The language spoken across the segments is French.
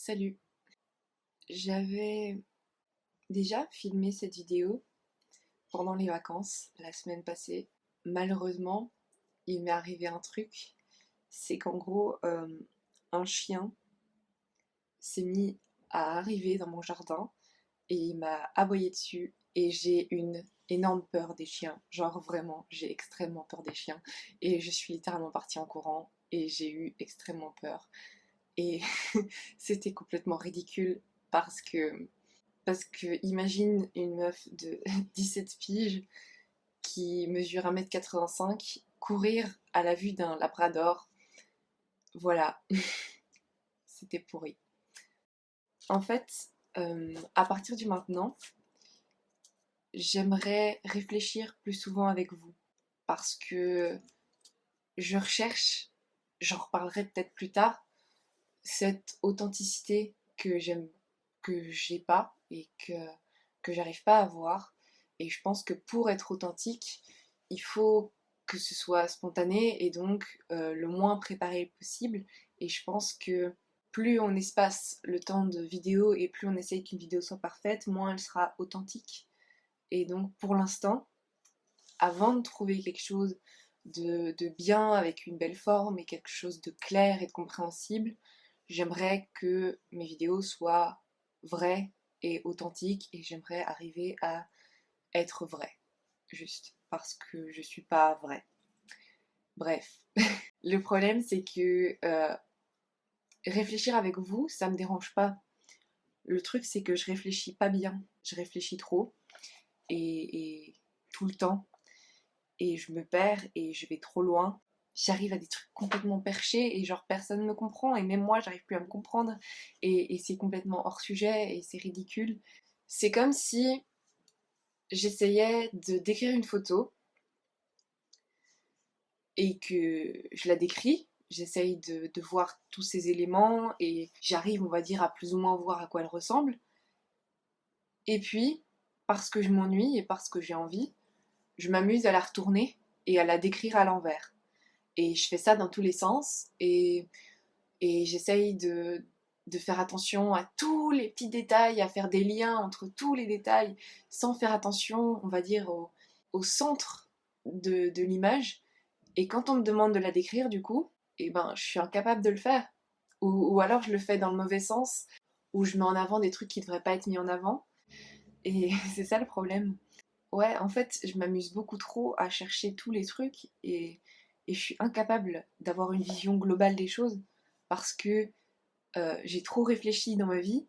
Salut! J'avais déjà filmé cette vidéo pendant les vacances la semaine passée. Malheureusement, il m'est arrivé un truc, c'est qu'en gros, un chien s'est mis à arriver dans mon jardin et il m'a aboyé dessus et j'ai une énorme peur des chiens. Genre vraiment, j'ai extrêmement peur des chiens et je suis littéralement partie en courant et j'ai eu extrêmement peur. Et c'était complètement ridicule parce que imagine une meuf de 17 piges qui mesure 1,85 m courir à la vue d'un labrador. Voilà, c'était pourri. En fait, à partir du maintenant, j'aimerais réfléchir plus souvent avec vous parce que je recherche, j'en reparlerai peut-être plus tard, cette authenticité que j'ai pas et que j'arrive pas à avoir. Et je pense que pour être authentique, il faut que ce soit spontané et donc le moins préparé possible. Et je pense que plus on espace le temps de vidéo et plus on essaye qu'une vidéo soit parfaite, moins elle sera authentique. Et donc pour l'instant, avant de trouver quelque chose de bien avec une belle forme et quelque chose de clair et de compréhensible, j'aimerais que mes vidéos soient vraies et authentiques et j'aimerais arriver à être vraie, juste parce que je suis pas vraie. Bref, le problème c'est que réfléchir avec vous, ça me dérange pas. Le truc c'est que je réfléchis pas bien, je réfléchis trop et tout le temps et je me perds et je vais trop loin. J'arrive à des trucs complètement perchés et genre personne me comprend et même moi j'arrive plus à me comprendre et c'est complètement hors sujet et c'est ridicule. C'est comme si j'essayais de décrire une photo et que je la décris, j'essaye de voir tous ces éléments et j'arrive on va dire à plus ou moins voir à quoi elle ressemble. Et puis, parce que je m'ennuie et parce que j'ai envie, je m'amuse à la retourner et à la décrire à l'envers. Et je fais ça dans tous les sens et j'essaye de faire attention à tous les petits détails, à faire des liens entre tous les détails, sans faire attention, on va dire, au centre de l'image. Et quand on me demande de la décrire, du coup, eh ben, je suis incapable de le faire. Ou alors je le fais dans le mauvais sens, où je mets en avant des trucs qui ne devraient pas être mis en avant. Et c'est ça le problème. Ouais, en fait, je m'amuse beaucoup trop à chercher tous les trucs et je suis incapable d'avoir une vision globale des choses parce que j'ai trop réfléchi dans ma vie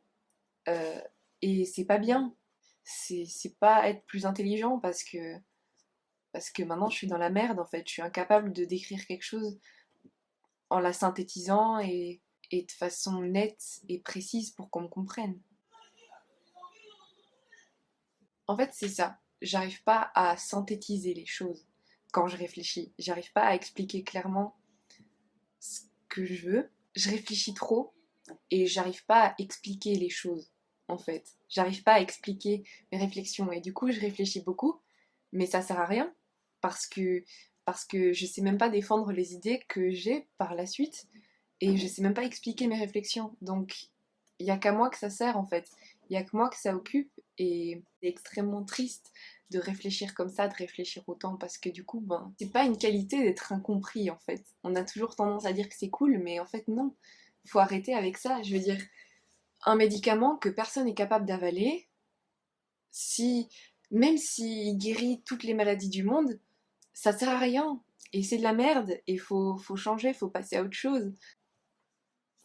euh, et c'est pas bien. C'est pas être plus intelligent parce que maintenant je suis dans la merde en fait. Je suis incapable de décrire quelque chose en la synthétisant et de façon nette et précise pour qu'on me comprenne. En fait, c'est ça. J'arrive pas à synthétiser les choses quand je réfléchis. J'arrive pas à expliquer clairement ce que je veux. Je réfléchis trop et j'arrive pas à expliquer les choses, en fait. J'arrive pas à expliquer mes réflexions et du coup, je réfléchis beaucoup, mais ça sert à rien parce que je sais même pas défendre les idées que j'ai par la suite et je sais même pas expliquer mes réflexions. Donc, il y a qu'à moi que ça sert en fait. Il y a que moi que ça occupe et c'est extrêmement triste de réfléchir comme ça, de réfléchir autant parce que du coup, ben, c'est pas une qualité d'être incompris en fait. On a toujours tendance à dire que c'est cool, mais en fait non. Faut arrêter avec ça. Je veux dire, un médicament que personne n'est capable d'avaler, si même s'il guérit toutes les maladies du monde, ça sert à rien. Et c'est de la merde. Et faut changer, faut passer à autre chose.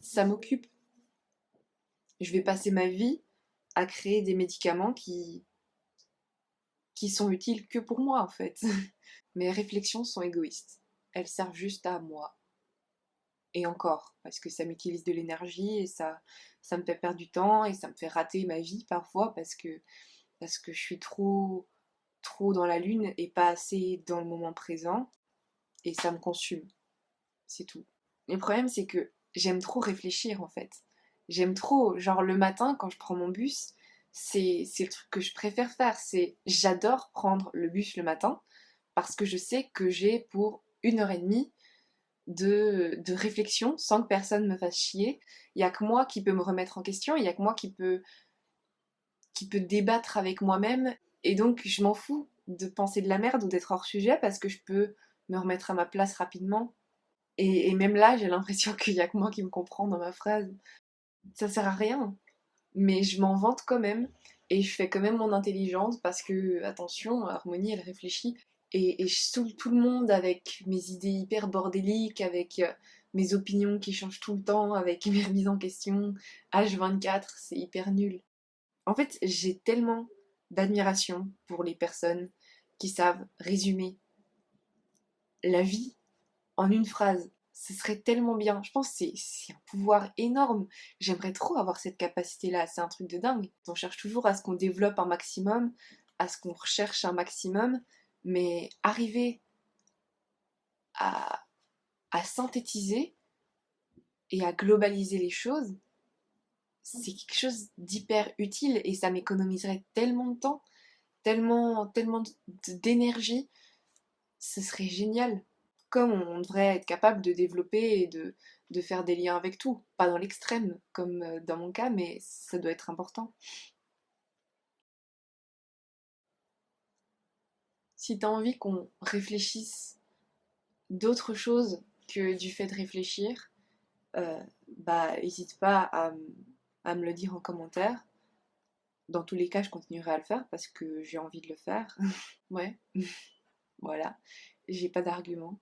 Ça m'occupe. Je vais passer ma vie à créer des médicaments qui sont utiles que pour moi en fait. Mes réflexions sont égoïstes. Elles servent juste à moi. Et encore, parce que ça m'utilise de l'énergie et ça me fait perdre du temps et ça me fait rater ma vie parfois parce que je suis trop dans la lune et pas assez dans le moment présent et ça me consume. C'est tout. Le problème c'est que j'aime trop réfléchir en fait. J'aime trop, genre le matin quand je prends mon bus, c'est le truc que je préfère faire. C'est j'adore prendre le bus le matin parce que je sais que j'ai pour 1 h 30 de réflexion sans que personne me fasse chier. Il n'y a que moi qui peux me remettre en question, il n'y a que moi qui peut débattre avec moi-même. Et donc, je m'en fous de penser de la merde ou d'être hors sujet parce que je peux me remettre à ma place rapidement. Et même là, j'ai l'impression qu'il y a que moi qui me comprend dans ma phrase. Ça sert à rien. Mais je m'en vante quand même. Et je fais quand même mon intelligence parce que, attention, Harmonie, elle réfléchit. Et je saoule tout le monde avec mes idées hyper bordéliques, avec mes opinions qui changent tout le temps, avec mes remises en question. H24, c'est hyper nul. En fait, j'ai tellement d'admiration pour les personnes qui savent résumer la vie en une phrase. Ce serait tellement bien. Je pense que c'est un pouvoir énorme. J'aimerais trop avoir cette capacité-là. C'est un truc de dingue. On cherche toujours à ce qu'on développe un maximum, à ce qu'on recherche un maximum, mais arriver à, à synthétiser et à globaliser les choses, c'est quelque chose d'hyper utile et ça m'économiserait tellement de temps, tellement d'énergie. Ce serait génial. Comme on devrait être capable de développer et de faire des liens avec tout. Pas dans l'extrême, comme dans mon cas, mais ça doit être important. Si t'as envie qu'on réfléchisse d'autres choses que du fait de réfléchir, bah n'hésite pas à me le dire en commentaire. Dans tous les cas, je continuerai à le faire parce que j'ai envie de le faire. Ouais, voilà. J'ai pas d'argument.